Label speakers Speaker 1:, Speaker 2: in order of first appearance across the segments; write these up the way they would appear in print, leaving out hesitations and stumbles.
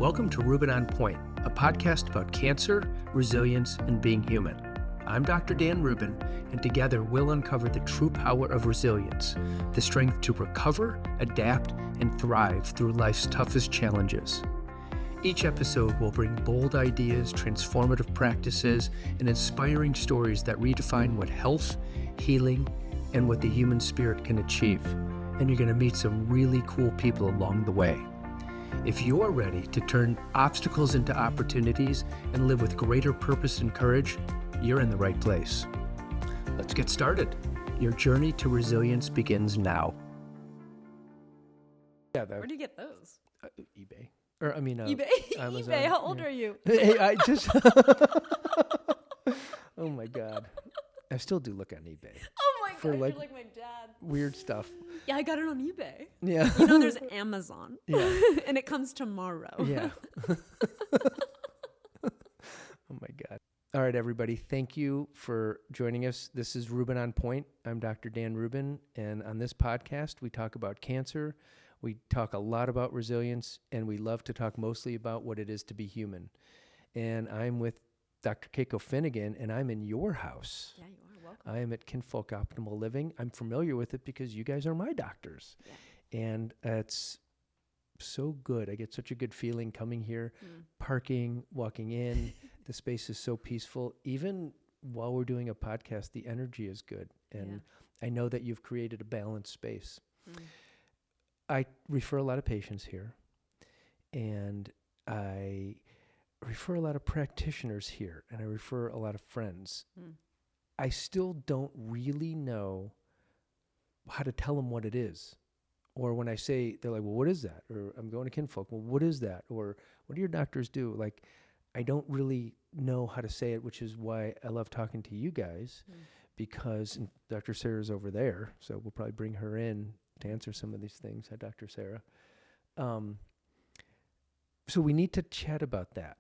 Speaker 1: Welcome to Rubin On Point, a podcast about cancer, resilience, and being human. I'm Dr. Dan Rubin, and together we'll uncover the true power of resilience, the strength to recover, adapt, and thrive through life's toughest challenges. Each episode will bring bold ideas, transformative practices, and inspiring stories that redefine what health, healing, and what the human spirit can achieve. And you're going to meet some really cool people along the way. If you're ready to turn obstacles into opportunities and live with greater purpose and courage, you're in the right place. Let's get started. Your journey to resilience begins now.
Speaker 2: Where do you get those?
Speaker 1: eBay.
Speaker 2: eBay?
Speaker 1: Amazon.
Speaker 2: eBay, how old are you?
Speaker 1: Hey, I just... Oh my God. I still do look on eBay.
Speaker 2: Oh my
Speaker 1: For
Speaker 2: God,
Speaker 1: like
Speaker 2: you're like my dad.
Speaker 1: Weird stuff.
Speaker 2: Yeah, I got it on eBay.
Speaker 1: Yeah.
Speaker 2: You know, there's Amazon.
Speaker 1: Yeah.
Speaker 2: And it comes tomorrow.
Speaker 1: Yeah. Oh my God. All right, everybody. Thank you for joining us. This is Rubin On Point. I'm Dr. Dan Rubin. And on this podcast, we talk about cancer. We talk a lot about resilience, and we love to talk mostly about what it is to be human. And I'm with Dr. Keiko Finnegan, and I'm in your house.
Speaker 2: Yeah, you are. Welcome.
Speaker 1: I am at Kinfolk Optimal Living. I'm familiar with it because you guys are my doctors.
Speaker 2: Yeah.
Speaker 1: And it's so good. I get such a good feeling coming here, parking, walking in. The space is so peaceful. Even while we're doing a podcast, the energy is good. And I know that you've created a balanced space. I refer a lot of patients here, and I refer a lot of practitioners here, and I refer a lot of friends. I still don't really know how to tell them what it is. Or when I say, they're like, well, what is that? Or I'm going to Kinfolk. Well, what is that? Or what do your doctors do? Like, I don't really know how to say it, which is why I love talking to you guys, because Dr. Sera's over there, so we'll probably bring her in to answer some of these things. Hi, Dr. Sera. So we need to chat about that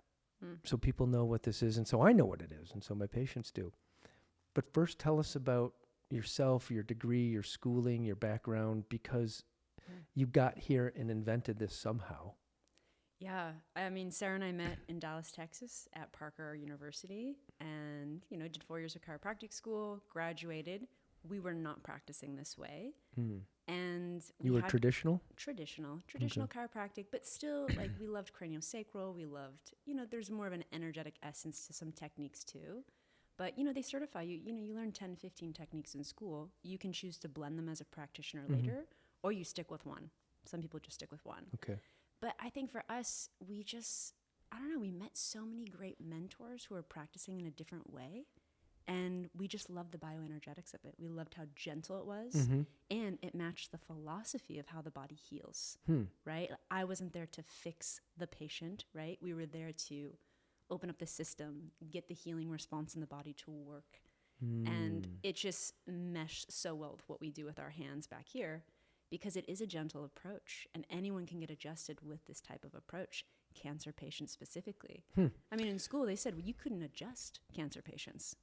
Speaker 1: so people know what this is, and so I know what it is, and so my patients do. But first, tell us about yourself, your degree, your schooling, your background, because you got here and invented this somehow.
Speaker 2: Yeah, I mean, Sera and I met in Dallas, Texas at Parker University and, did 4 years of chiropractic school, graduated. We were not practicing this way. And
Speaker 1: you were traditional?
Speaker 2: Traditional chiropractic, but still, like, we loved craniosacral. We loved, there's more of an energetic essence to some techniques too. But, they certify you, you learn 10, 15 techniques in school. You can choose to blend them as a practitioner later, or you stick with one. Some people just stick with one.
Speaker 1: Okay.
Speaker 2: But I think for us, we met so many great mentors who are practicing in a different way. And we just loved the bioenergetics of it. We loved how gentle it was. And it matched the philosophy of how the body heals, right? I wasn't there to fix the patient, right? We were there to open up the system, get the healing response in the body to work. And it just meshed so well with what we do with our hands back here, because it is a gentle approach, and anyone can get adjusted with this type of approach, cancer patients specifically. I mean, in school, they said, well, you couldn't adjust cancer patients.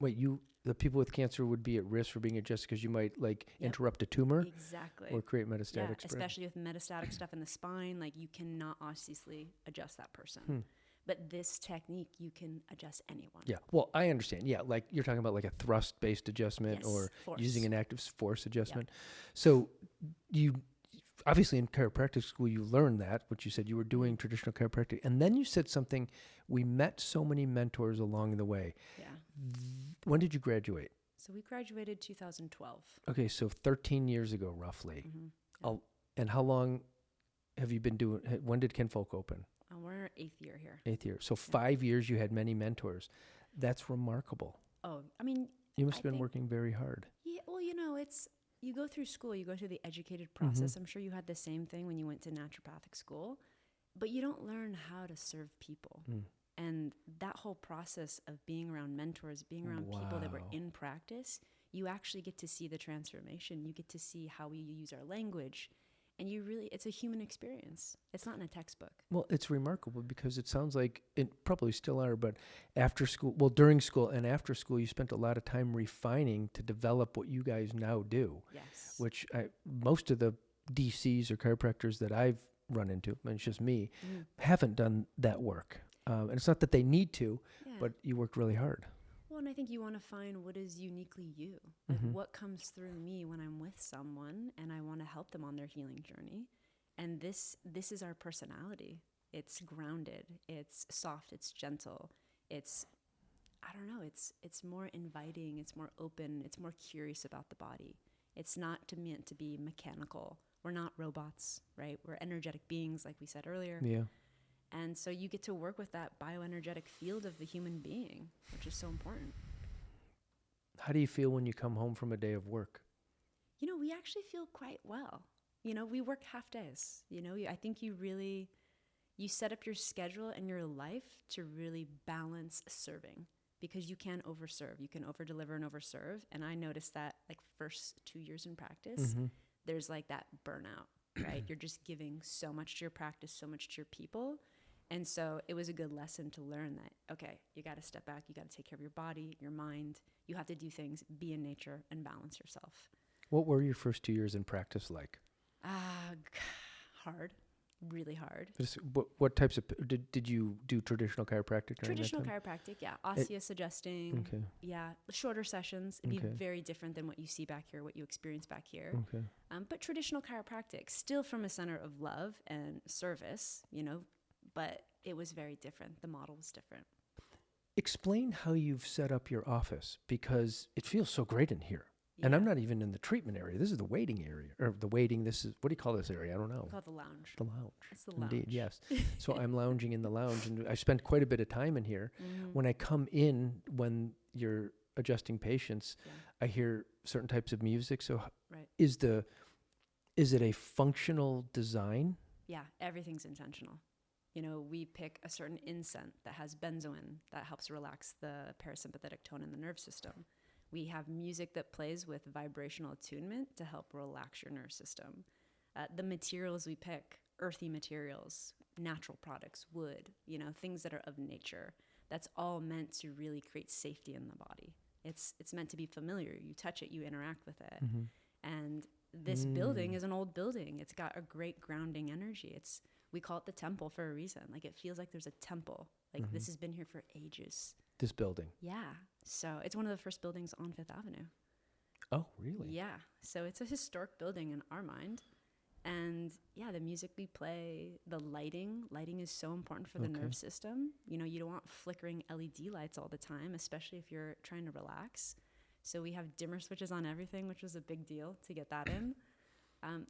Speaker 1: Wait, the people with cancer would be at risk for being adjusted because you might interrupt a tumor?
Speaker 2: Exactly.
Speaker 1: Or create metastatic spread?
Speaker 2: Especially with metastatic stuff in the spine, like you cannot obviously adjust that person. But this technique, you can adjust anyone.
Speaker 1: Yeah, well, I understand. Yeah, like you're talking about like a thrust-based adjustment or
Speaker 2: force.
Speaker 1: Using an active force adjustment. So you, obviously in chiropractic school, you learned that, which you said you were doing traditional chiropractic. And then you said something, we met so many mentors along the way.
Speaker 2: Yeah.
Speaker 1: When did you graduate?
Speaker 2: So we graduated 2012.
Speaker 1: Okay, so 13 years ago, roughly. And how long have you been doing, when did Kinfolk open?
Speaker 2: We're in our 8th year here.
Speaker 1: 8th year. So 5 years you had many mentors. That's remarkable.
Speaker 2: Oh, I mean,
Speaker 1: you must have been working very hard.
Speaker 2: Yeah, well, it's, you go through school, you go through the educated process. I'm sure you had the same thing when you went to naturopathic school, but you don't learn how to serve people. And that whole process of being around mentors, being around people that were in practice, you actually get to see the transformation. You get to see how we use our language. And it's a human experience. It's not in a textbook.
Speaker 1: Well, it's remarkable because it sounds like, it probably still are, but after school, during school and after school, you spent a lot of time refining to develop what you guys now do.
Speaker 2: Yes.
Speaker 1: Which most of the DCs or chiropractors that I've run into, and it's just me, haven't done that work. And it's not that they need to, but you worked really hard.
Speaker 2: Well, and I think you want to find what is uniquely you. Like what comes through me when I'm with someone and I want to help them on their healing journey. And this is our personality. It's grounded, it's soft, it's gentle. It's, I don't know, it's more inviting, it's more open, it's more curious about the body. It's not meant to be mechanical. We're not robots, right? We're energetic beings, like we said earlier.
Speaker 1: Yeah.
Speaker 2: And so you get to work with that bioenergetic field of the human being, which is so important.
Speaker 1: How do you feel when you come home from a day of work?
Speaker 2: You know, we actually feel quite well. You know, we work half days. You know, I think you set up your schedule and your life to really balance serving, because you can overserve. You can over-deliver and overserve. And I noticed that like first 2 years in practice, there's like that burnout, right? You're just giving so much to your practice, so much to your people. And so it was a good lesson to learn that, okay, you got to step back. You got to take care of your body, your mind. You have to do things, be in nature, and balance yourself.
Speaker 1: What were your first 2 years in practice like?
Speaker 2: Hard, really hard.
Speaker 1: What types of, did you do traditional chiropractic during
Speaker 2: Traditional
Speaker 1: that time?
Speaker 2: chiropractic, yeah. Osseous adjusting.
Speaker 1: Okay.
Speaker 2: Yeah. Shorter sessions. It'd be
Speaker 1: Okay.
Speaker 2: very different than what you see back here, what you experience back here.
Speaker 1: Okay.
Speaker 2: But traditional chiropractic, still from a center of love and service, you know, but it was very different. The model was different.
Speaker 1: Explain how you've set up your office, because it feels so great in here. And I'm not even in the treatment area. This is the waiting area, or the waiting. This is, what do you call this area? I don't know.
Speaker 2: We call it the lounge.
Speaker 1: The lounge.
Speaker 2: It's the lounge.
Speaker 1: Indeed, yes. So I'm lounging in the lounge, and I spend quite a bit of time in here. When I come in, when you're adjusting patients, I hear certain types of music. So
Speaker 2: Right.
Speaker 1: is it a functional design?
Speaker 2: Yeah, everything's intentional. You know, we pick a certain incense that has benzoin that helps relax the parasympathetic tone in the nerve system. We have music that plays with vibrational attunement to help relax your nerve system. The materials we pick, earthy materials, natural products, wood, you know, things that are of nature. That's all meant to really create safety in the body. It's meant to be familiar. You touch it, you interact with it. And this building is an old building. It's got a great grounding energy. We call it the temple for a reason. Like, it feels like there's a temple. Like, this has been here for ages.
Speaker 1: This building?
Speaker 2: Yeah. So it's one of the first buildings on Fifth Avenue.
Speaker 1: Oh, really?
Speaker 2: Yeah. So it's a historic building in our mind. And yeah, the music we play, the lighting is so important for the nerve system. You know, you don't want flickering LED lights all the time, especially if you're trying to relax. So we have dimmer switches on everything, which was a big deal to get that in.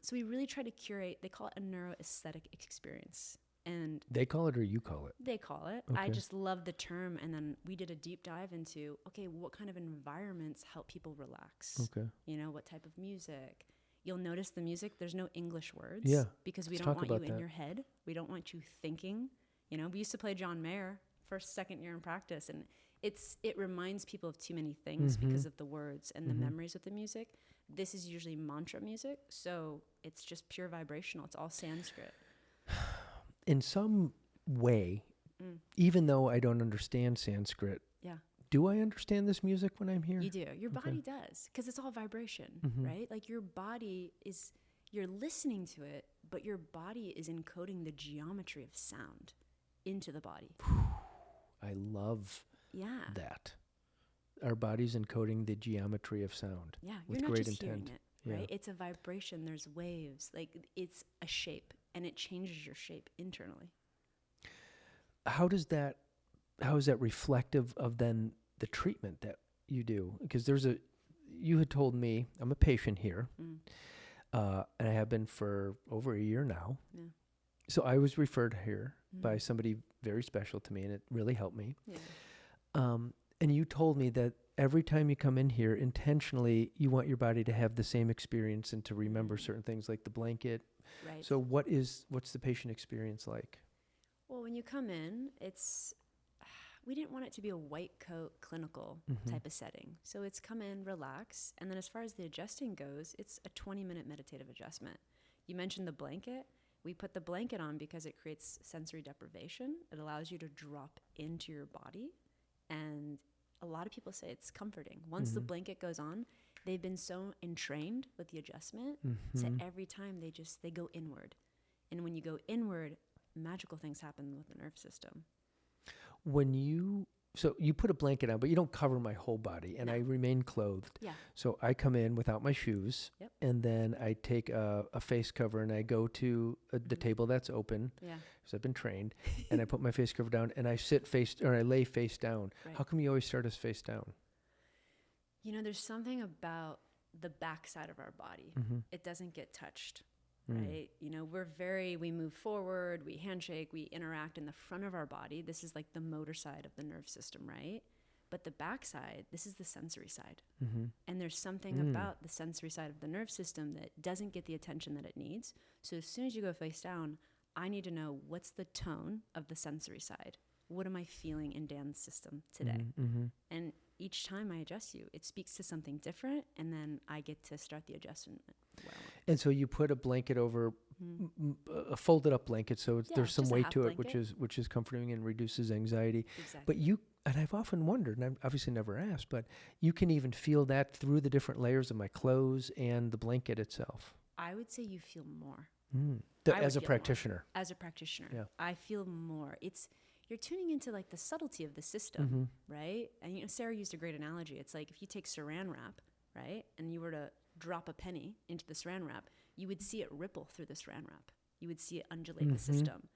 Speaker 2: So we really try to curate, they call it a neuroaesthetic experience. And
Speaker 1: they call it, or you call it?
Speaker 2: They call it.
Speaker 1: Okay.
Speaker 2: I just love the term. And then we did a deep dive into, okay, what kind of environments help people relax?
Speaker 1: Okay.
Speaker 2: You know, what type of music? You'll notice the music, there's no English words.
Speaker 1: Yeah.
Speaker 2: Because we
Speaker 1: Let's
Speaker 2: don't
Speaker 1: talk
Speaker 2: want you
Speaker 1: about
Speaker 2: in your head. We don't want you thinking. You know, we used to play John Mayer first, second year in practice. And it reminds people of too many things because of the words and the memories with the music. This is usually mantra music. So it's just pure vibrational. It's all Sanskrit.
Speaker 1: In some way, even though I don't understand Sanskrit, do I understand this music when I'm here?
Speaker 2: You do. Your body does, because it's all vibration, right? Like, your body is, you're listening to it, but your body is encoding the geometry of sound into the body.
Speaker 1: I love that. Our body's encoding the geometry of sound.
Speaker 2: Yeah,
Speaker 1: with
Speaker 2: you're not
Speaker 1: great
Speaker 2: just
Speaker 1: intent.
Speaker 2: hearing it, right? It's a vibration. There's waves. Like, it's a shape, and it changes your shape internally.
Speaker 1: How is that reflective of then the treatment that you do? Because you had told me, I'm a patient here, and I have been for over a year now. Yeah. So I was referred here by somebody very special to me, and it really helped me. Yeah. And you told me that every time you come in here, intentionally, you want your body to have the same experience and to remember certain things, like the blanket.
Speaker 2: Right.
Speaker 1: So what's the patient experience like?
Speaker 2: Well, when you come in, we didn't want it to be a white coat clinical type of setting. So it's come in, relax. And then as far as the adjusting goes, it's a 20-minute meditative adjustment. You mentioned the blanket. We put the blanket on because it creates sensory deprivation. It allows you to drop into your body. And a lot of people say it's comforting. Once the blanket goes on, they've been so entrained with the adjustment. So every time they go inward And when you go inward, magical things happen with the nerve system.
Speaker 1: So you put a blanket on, but you don't cover my whole body, and
Speaker 2: No.
Speaker 1: I remain clothed.
Speaker 2: Yeah.
Speaker 1: So I come in without my shoes,
Speaker 2: Yep.
Speaker 1: and then I take a face cover and I go to the table that's open,
Speaker 2: Yeah.
Speaker 1: because I've been trained, and I put my face cover down, and I I lay face down.
Speaker 2: Right.
Speaker 1: How come you always start us face down?
Speaker 2: There's something about the backside of our body.
Speaker 1: Mm-hmm.
Speaker 2: It doesn't get touched. Right? We move forward, we handshake, we interact in the front of our body. This is like the motor side of the nerve system, right? But the back side, this is the sensory side.
Speaker 1: Mm-hmm.
Speaker 2: And there's something about the sensory side of the nerve system that doesn't get the attention that it needs. So as soon as you go face down, I need to know what's the tone of the sensory side. What am I feeling in Dan's system today?
Speaker 1: Mm-hmm.
Speaker 2: And each time I adjust you, it speaks to something different, and then I get to start the adjustment well.
Speaker 1: And so you put a blanket over, a folded up blanket, so there's some
Speaker 2: just a
Speaker 1: weight
Speaker 2: half
Speaker 1: to it,
Speaker 2: blanket.
Speaker 1: which is comforting and reduces anxiety.
Speaker 2: Exactly.
Speaker 1: But and I've often wondered, and I've obviously never asked, but you can even feel that through the different layers of my clothes and the blanket itself.
Speaker 2: I would say you feel more.
Speaker 1: As a practitioner.
Speaker 2: As a practitioner,
Speaker 1: Yeah.
Speaker 2: I feel more. You're tuning into like the subtlety of the system, right? And Sera used a great analogy. It's like if you take saran wrap, right, and you were to drop a penny into the saran wrap, you would see it ripple through the saran wrap. You would see it undulate the system.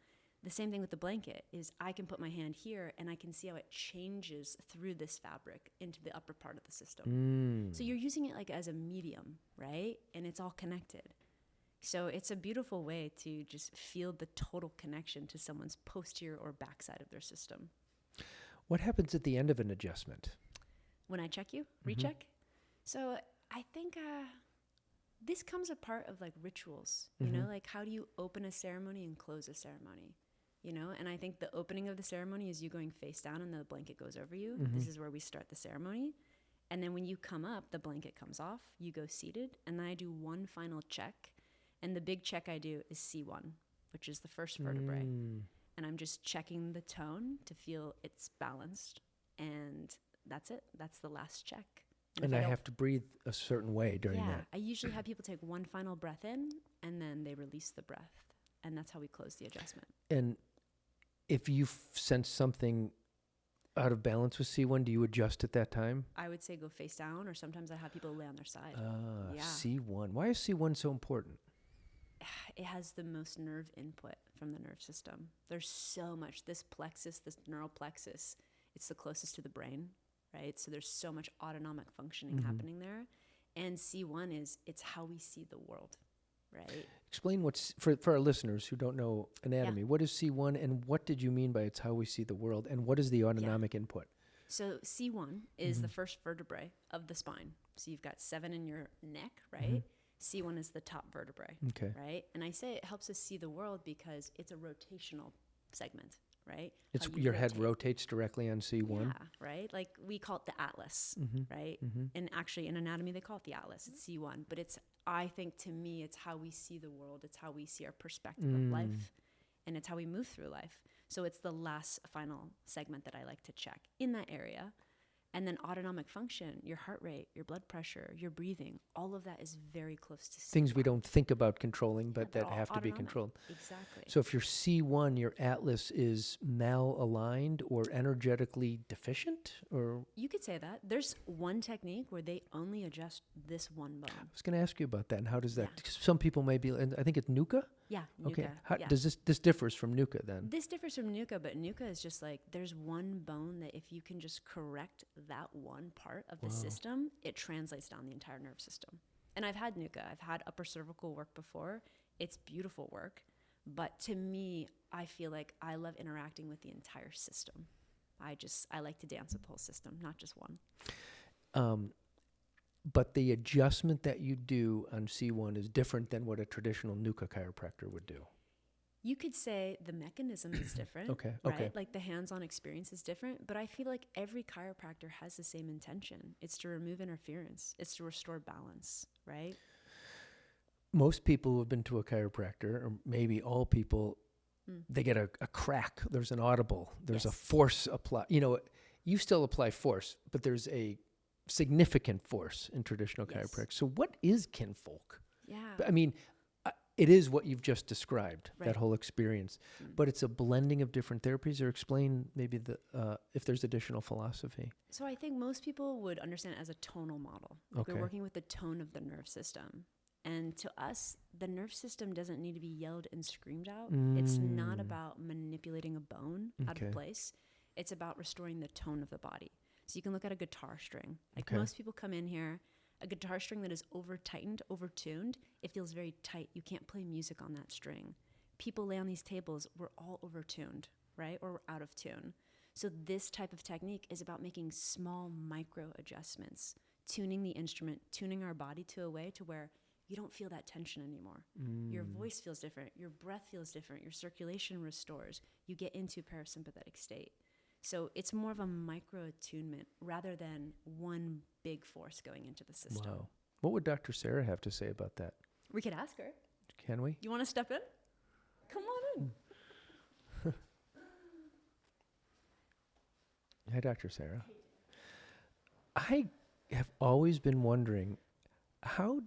Speaker 2: The same thing with the blanket is I can put my hand here and I can see how it changes through this fabric into the upper part of the system. So you're using it like as a medium, right? And it's all connected. So it's a beautiful way to just feel the total connection to someone's posterior or backside of their system.
Speaker 1: What happens at the end of an adjustment?
Speaker 2: When I check you, recheck. So I think this comes a part of like rituals, like how do you open a ceremony and close a ceremony? And I think the opening of the ceremony is you going face down and the blanket goes over you. This is where we start the ceremony. And then when you come up, the blanket comes off, you go seated, and then I do one final check. And the big check I do is C1, which is the first vertebrae. And I'm just checking the tone to feel it's balanced. And that's it. That's the last check.
Speaker 1: And I have to breathe a certain way during that.
Speaker 2: I usually have people take one final breath in, and then they release the breath. And that's how we close the adjustment.
Speaker 1: And if you sense something out of balance with C1, do you adjust at that time?
Speaker 2: I would say go face down, or sometimes I have people lay on their side.
Speaker 1: C1. Why is C1 so important?
Speaker 2: It has the most nerve input from the nerve system. There's so much. This plexus, this neural plexus, it's the closest to the brain, right? So there's so much autonomic functioning happening there. And C1 it's how we see the world, right?
Speaker 1: Explain what's, for our listeners who don't know anatomy, what is C1 and what did you mean by it's how we see the world, and what is the autonomic input?
Speaker 2: So C1 is the first vertebrae of the spine. So you've got 7 in your neck, right? C1 is the top vertebrae, right? And I say it helps us see the world because it's a rotational segment, right?
Speaker 1: Your head rotates directly on C1?
Speaker 2: Yeah, right? Like we call it the atlas, right? And actually in anatomy, they call it the atlas. It's C1. But I think to me, it's how we see the world. It's how we see our perspective of life. And it's how we move through life. So it's the last final segment that I like to check in that area. And then autonomic function, your heart rate, your blood pressure, your breathing, all of that is very close to C1.
Speaker 1: Things we don't think about controlling, but
Speaker 2: they're
Speaker 1: that
Speaker 2: all
Speaker 1: have to be
Speaker 2: autonomic.
Speaker 1: controlled.
Speaker 2: Exactly.
Speaker 1: So if you're C1, your atlas is malaligned or energetically deficient? Or
Speaker 2: You could say that. There's one technique where they only adjust this one bone.
Speaker 1: I was going to ask you about that and how does that, some people may be, and I think it's Nuka?
Speaker 2: Yeah, Nuka.
Speaker 1: Okay. How does this differs from Nuka then?
Speaker 2: This differs from Nuka, but Nuka is just like there's one bone that if you can just correct that one part of the system, it translates down the entire nerve system. And I've had Nuka. I've had upper cervical work before. It's beautiful work. But to me, I feel like I love interacting with the entire system. I like to dance with the whole system, not just one.
Speaker 1: But the adjustment that you do on C1 is different than what a traditional Nuka chiropractor would do.
Speaker 2: You could say the mechanism is different, right? Like the hands-on experience is different, but I feel like every chiropractor has the same intention. It's to remove interference. It's to restore balance, right?
Speaker 1: Most people who have been to a chiropractor, or maybe all people, they get a crack. There's an audible. There's a force apply. You still apply force, but there's a significant force in traditional chiropractic. So what is kinfolk?
Speaker 2: Yeah.
Speaker 1: I mean, it is what you've just described,
Speaker 2: Right.
Speaker 1: that whole experience. But it's a blending of different therapies, or explain maybe if there's additional philosophy.
Speaker 2: So I think most people would understand it as a tonal model. Like
Speaker 1: Okay.
Speaker 2: We're working with the tone of the nerve system. And to us, the nerve system doesn't need to be yelled and screamed out. It's not about manipulating a bone out
Speaker 1: Okay.
Speaker 2: of place. It's about restoring the tone of the body. So you can look at a guitar string. Like
Speaker 1: Okay.
Speaker 2: most people come in here, a guitar string that is over-tightened, over-tuned, it feels very tight. You can't play music on that string. People lay on these tables, we're all over-tuned, right? Or we're out of tune. So this type of technique is about making small micro adjustments, tuning the instrument, tuning our body to a way to where you don't feel that tension anymore. Your voice feels different. Your breath feels different. Your circulation restores. You get into parasympathetic state. So it's more of a micro attunement rather than one big force going into the system.
Speaker 1: Wow. What would Dr. Sera have to say about that?
Speaker 2: We could ask her.
Speaker 1: Can we?
Speaker 2: You want to step in? Come on in.
Speaker 1: Hi, Dr. Sera. I have always been wondering, how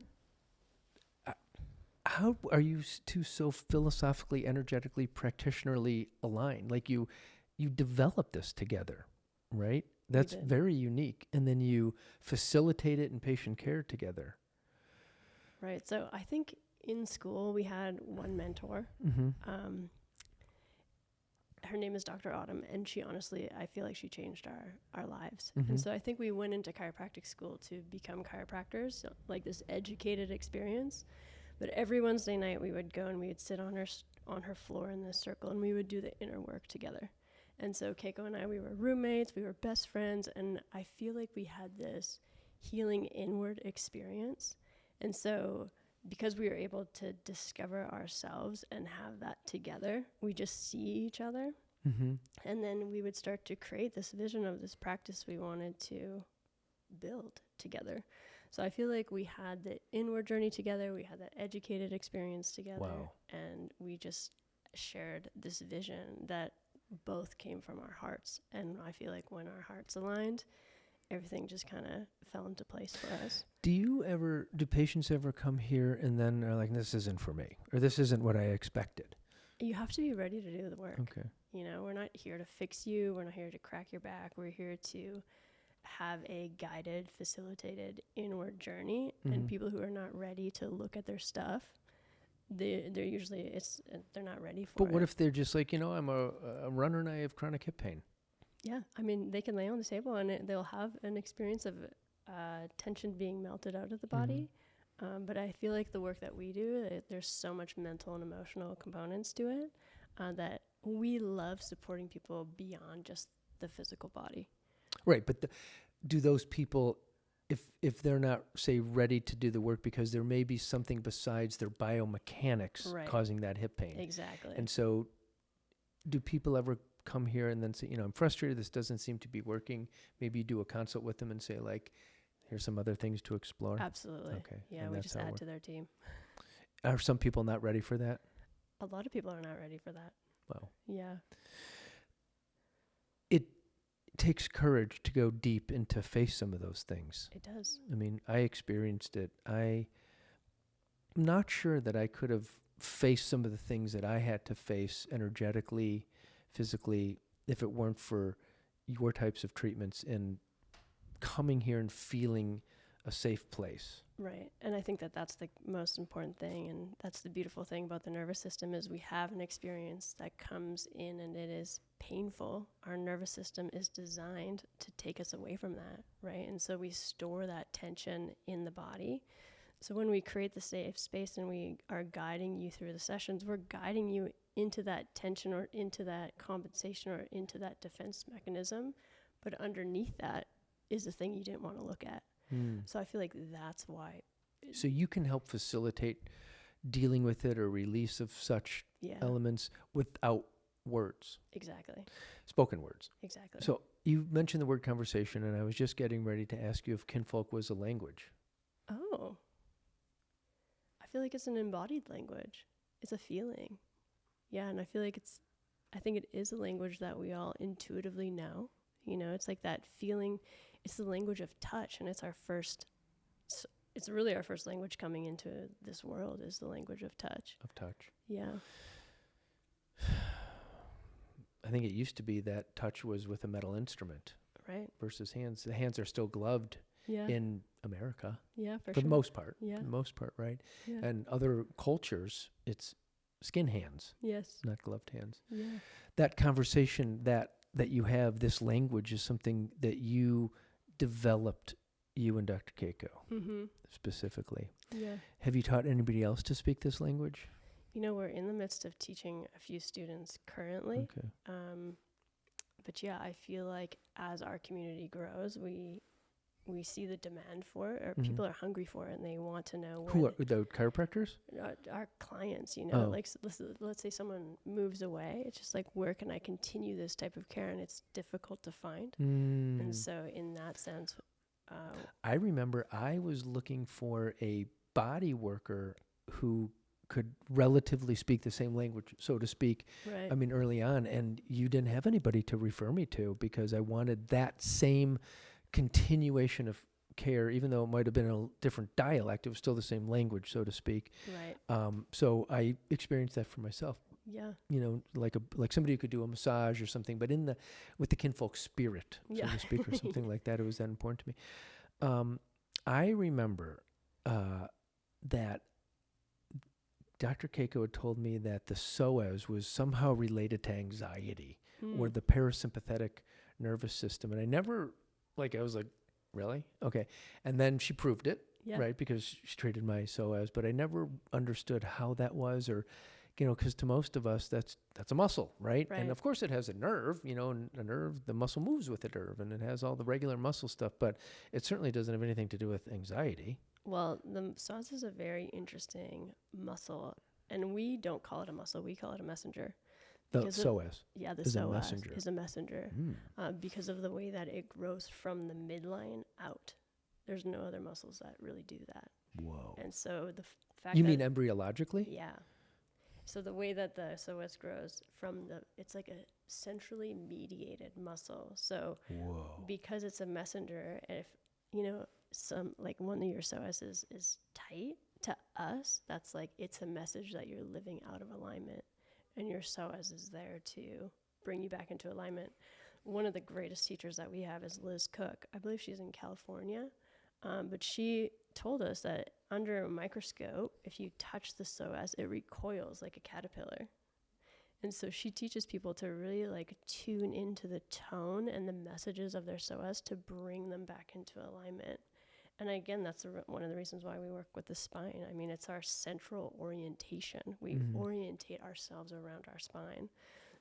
Speaker 1: are you two so philosophically, energetically, practitionerly aligned? Like you developed this together, right? That's
Speaker 3: did.
Speaker 1: very unique. And then you facilitate it in patient care together.
Speaker 3: Right. So I think in school we had one mentor.
Speaker 1: Mm-hmm.
Speaker 3: Her name is Dr. Autumn, and she honestly, I feel like she changed our lives.
Speaker 1: Mhm.
Speaker 3: And so I think we went into chiropractic school to become chiropractors, so like this educated experience. But every Wednesday night we would go and we would sit on her floor in this circle, and we would do the inner work together. And so Keiko and I, we were roommates, we were best friends, and I feel like we had this healing inward experience. And so because we were able to discover ourselves and have that together, we just see each other.
Speaker 1: Mm-hmm.
Speaker 3: And then we would start to create this vision of this practice we wanted to build together. So I feel like we had the inward journey together, we had that educated experience together,
Speaker 1: Wow.
Speaker 3: and we just shared this vision that both came from our hearts. And I feel like when our hearts aligned, everything just kind of fell into place for us.
Speaker 1: Do patients ever come here and then are like, this isn't for me, or this isn't what I expected?
Speaker 3: You have to be ready to do the work.
Speaker 1: Okay.
Speaker 3: You know, we're not here to fix you. We're not here to crack your back. We're here to have a guided, facilitated inward journey. And
Speaker 1: Mhm.
Speaker 3: people who are not ready to look at their stuff, they're usually, they're not ready for it.
Speaker 1: But what if they're just like, I'm a runner and I have chronic hip pain?
Speaker 3: Yeah, I mean, they can lay on the table and they'll have an experience of tension being melted out of the body. But I feel like the work that we do, there's so much mental and emotional components to it that we love supporting people beyond just the physical body.
Speaker 1: Right, but do those people, if they're not, say, ready to do the work because there may be something besides their biomechanics
Speaker 3: Right.
Speaker 1: causing that hip pain?
Speaker 3: Exactly.
Speaker 1: And so do people ever come here and then say, I'm frustrated, this doesn't seem to be working? Maybe you do a consult with them and say, like, here's some other things to explore?
Speaker 3: Absolutely.
Speaker 1: Okay.
Speaker 3: Yeah,
Speaker 1: and
Speaker 3: we
Speaker 1: that's
Speaker 3: just
Speaker 1: how it
Speaker 3: add
Speaker 1: works.
Speaker 3: to their team.
Speaker 1: Are some people not ready for that?
Speaker 3: A lot of people are not ready for that.
Speaker 1: Wow.
Speaker 3: Yeah.
Speaker 1: It takes courage to go deep and to face some of those things.
Speaker 3: It does.
Speaker 1: I mean, I experienced it. I'm not sure that I could have faced some of the things that I had to face energetically, physically, if it weren't for your types of treatments and coming here and feeling a safe place.
Speaker 3: Right. And I think that that's the most important thing. And that's the beautiful thing about the nervous system is we have an experience that comes in and it is painful. Our nervous system is designed to take us away from that, right? And so we store that tension in the body. So when we create the safe space and we are guiding you through the sessions, we're guiding you into that tension or into that compensation or into that defense mechanism. But underneath that is the thing you didn't want to look at. So I feel like that's why.
Speaker 1: So you can help facilitate dealing with it or release of such elements without words.
Speaker 3: Exactly.
Speaker 1: Spoken words.
Speaker 3: Exactly.
Speaker 1: So you mentioned the word conversation, and I was just getting ready to ask you if kinfolk was a language.
Speaker 3: Oh. I feel like it's an embodied language. It's a feeling. Yeah, and I feel like I think it is a language that we all intuitively know. You know, it's like that feeling. It's the language of touch, and it's it's really our first language coming into this world is the language of touch.
Speaker 1: Of touch.
Speaker 3: Yeah.
Speaker 1: I think it used to be that touch was with a metal instrument
Speaker 3: Right.
Speaker 1: versus hands. The hands are still gloved
Speaker 3: Yeah.
Speaker 1: in America
Speaker 3: Yeah, for
Speaker 1: for
Speaker 3: sure.
Speaker 1: the most part.
Speaker 3: Yeah.
Speaker 1: For the most part, right?
Speaker 3: Yeah.
Speaker 1: And other cultures, it's skin hands,
Speaker 3: Yes.
Speaker 1: not gloved hands.
Speaker 3: Yeah.
Speaker 1: That conversation that you have, this language, is something that you developed, you and Dr. Keiko
Speaker 3: Mm-hmm.
Speaker 1: specifically.
Speaker 3: Yeah.
Speaker 1: Have you taught anybody else to speak this language?
Speaker 3: We're in the midst of teaching a few students currently.
Speaker 1: Okay.
Speaker 3: But yeah, I feel like as our community grows, we see the demand for it, or
Speaker 1: Mhm.
Speaker 3: people are hungry for it, and they want to know where
Speaker 1: Who are the chiropractors?
Speaker 3: our clients,
Speaker 1: Oh.
Speaker 3: like let's say someone moves away. It's just like, where can I continue this type of care? And it's difficult to find. And so in that sense,
Speaker 1: I remember I was looking for a body worker who could relatively speak the same language, so to speak.
Speaker 3: right.
Speaker 1: I mean, early on, and you didn't have anybody to refer me to because I wanted that same continuation of care, even though it might have been a different dialect. It was still the same language, so to speak.
Speaker 3: Right.
Speaker 1: So I experienced that for myself.
Speaker 3: Yeah.
Speaker 1: Like somebody who could do a massage or something, but with the kinfolk spirit, so
Speaker 3: Yeah.
Speaker 1: to speak, or something like that. It was that important to me. I remember that Dr. Keiko had told me that the psoas was somehow related to anxiety or the parasympathetic nervous system. And I never, I was like, really? Okay. And then she proved it,
Speaker 3: Yeah.
Speaker 1: right? Because she treated my psoas, but I never understood how that was, or, because to most of us, that's a muscle, right?
Speaker 3: Right.
Speaker 1: And of course it has a nerve, and a nerve, the muscle moves with the nerve, and it has all the regular muscle stuff, but it certainly doesn't have anything to do with anxiety.
Speaker 3: Well, the psoas is a very interesting muscle, and we don't call it a muscle. We call it a messenger.
Speaker 1: The
Speaker 3: Because
Speaker 1: psoas.
Speaker 3: Yeah, the
Speaker 1: Is a
Speaker 3: psoas
Speaker 1: messenger.
Speaker 3: is a messenger because of the way that it grows from the midline out. There's no other muscles that really do that.
Speaker 1: Whoa.
Speaker 3: And so the fact
Speaker 1: You
Speaker 3: that
Speaker 1: mean embryologically?
Speaker 3: yeah. So the way that the psoas grows it's like a centrally mediated muscle. So
Speaker 1: Whoa.
Speaker 3: because it's a messenger, and if some like one of your psoas is tight, to us that's like it's a message that you're living out of alignment, and your psoas is there to bring you back into alignment. One of the greatest teachers that we have is Liz Cook. I believe she's in California, but she told us that under a microscope, if you touch the psoas, it recoils like a caterpillar. And so she teaches people to really tune into the tone and the messages of their psoas to bring them back into alignment. And again, that's one of the reasons why we work with the spine. I mean, it's our central orientation. We orientate ourselves around our spine.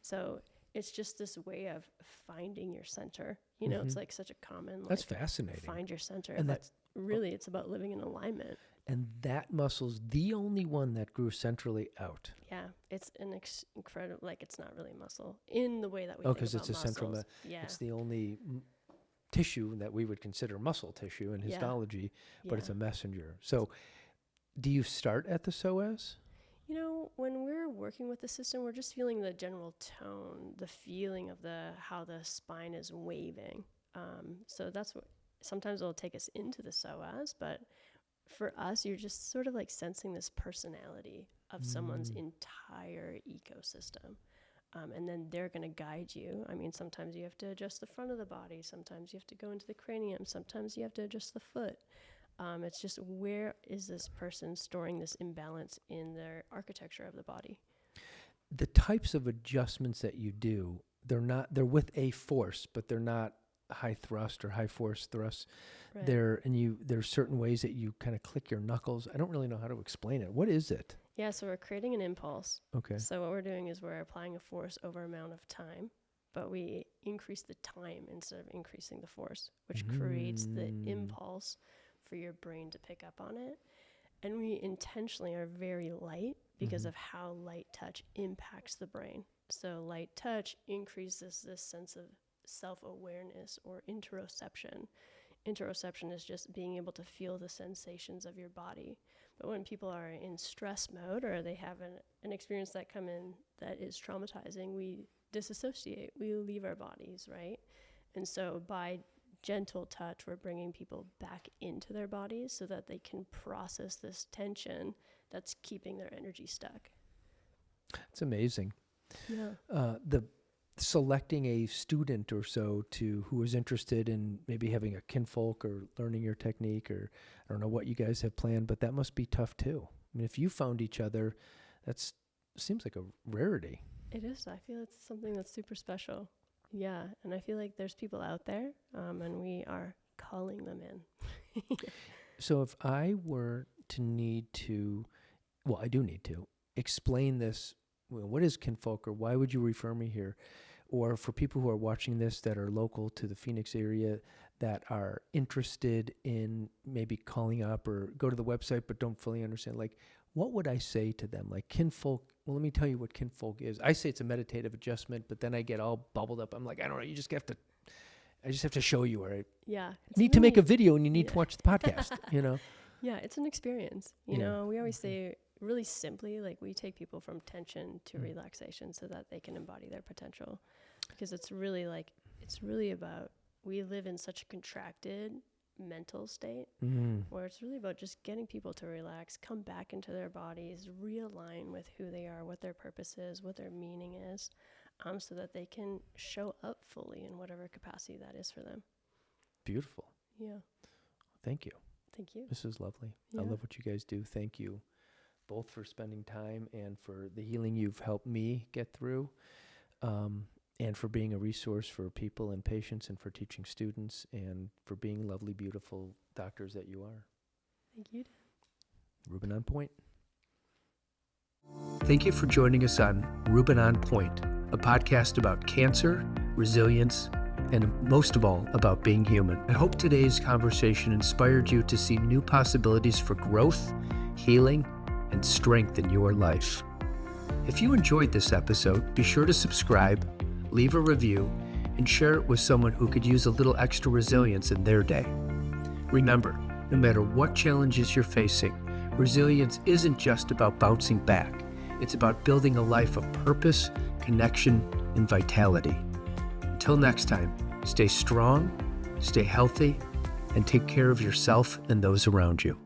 Speaker 3: So it's just this way of finding your center. It's like such a common,
Speaker 1: That's fascinating.
Speaker 3: find your center.
Speaker 1: And
Speaker 3: but really, it's about living in alignment.
Speaker 1: And that muscle's the only one that grew centrally out.
Speaker 3: Yeah, it's an incredible, it's not really muscle in the way that we
Speaker 1: Oh,
Speaker 3: think about
Speaker 1: because it's a central,
Speaker 3: muscles. Yeah.
Speaker 1: it's the only tissue that we would consider muscle tissue in
Speaker 3: Yeah.
Speaker 1: histology, but it's
Speaker 3: Yeah.
Speaker 1: a messenger. So do you start at the psoas?
Speaker 3: When we're working with the system, we're just feeling the general tone, the feeling of how the spine is waving. So that's what sometimes it'll take us into the psoas, but for us, you're just sort of sensing this personality of someone's entire ecosystem. And then they're going to guide you. I mean, sometimes you have to adjust the front of the body. Sometimes you have to go into the cranium. Sometimes you have to adjust the foot. It's just, where is this person storing this imbalance in their architecture of the body?
Speaker 1: The types of adjustments that you do, they're with a force, but they're not high thrust or high force thrusts.
Speaker 3: Right.
Speaker 1: There's certain ways that you kind of click your knuckles. I don't really know how to explain it. What is it?
Speaker 3: Yeah, so we're creating an impulse.
Speaker 1: Okay.
Speaker 3: So what we're doing is we're applying a force over amount of time, but we increase the time instead of increasing the force, which creates the impulse for your brain to pick up on it. And we intentionally are very light because of how light touch impacts the brain. So light touch increases this sense of self-awareness or interoception. Interoception is just being able to feel the sensations of your body. But when people are in stress mode, or they have an experience that come in that is traumatizing, we disassociate, we leave our bodies, right? And so by gentle touch, we're bringing people back into their bodies so that they can process this tension that's keeping their energy stuck.
Speaker 1: It's amazing.
Speaker 3: Yeah.
Speaker 1: The selecting a student or so who is interested in maybe having a kinfolk or learning your technique, or I don't know what you guys have planned, but that must be tough too. I mean, if you found each other, that seems like a rarity.
Speaker 3: It is. I feel it's something that's super special. Yeah. And I feel like there's people out there, and we are calling them in.
Speaker 1: So if I were to I do need to explain this. Well, what is kinfolk, or why would you refer me here? Or for people who are watching this that are local to the Phoenix area that are interested in maybe calling up or go to the website but don't fully understand, like, what would I say to them? Like, kinfolk, well, let me tell you what kinfolk is. I say it's a meditative adjustment, but then I get all bubbled up. I'm like, I don't know, I just have to show you, or I need to make a video and you need to watch the podcast, you know?
Speaker 3: Yeah, it's an experience. You know, we always say really simply, like, we take people from tension to relaxation so that they can embody their potential. Because it's really about, we live in such a contracted mental state where it's really about just getting people to relax, come back into their bodies, realign with who they are, what their purpose is, what their meaning is, so that they can show up fully in whatever capacity that is for them.
Speaker 1: Beautiful.
Speaker 3: Yeah.
Speaker 1: Thank you.
Speaker 3: Thank you.
Speaker 1: This is lovely.
Speaker 3: Yeah.
Speaker 1: I love what you guys do. Thank you both for spending time and for the healing you've helped me get through, and for being a resource for people and patients, and for teaching students, and for being lovely, beautiful doctors that you are.
Speaker 3: Thank you.
Speaker 1: Rubin On Point. Thank you for joining us on Rubin On Point, a podcast about cancer, resilience, and most of all, about being human. I hope today's conversation inspired you to see new possibilities for growth, healing, and strength in your life. If you enjoyed this episode, be sure to subscribe, leave a review, and share it with someone who could use a little extra resilience in their day. Remember, no matter what challenges you're facing, resilience isn't just about bouncing back. It's about building a life of purpose, connection, and vitality. Until next time, stay strong, stay healthy, and take care of yourself and those around you.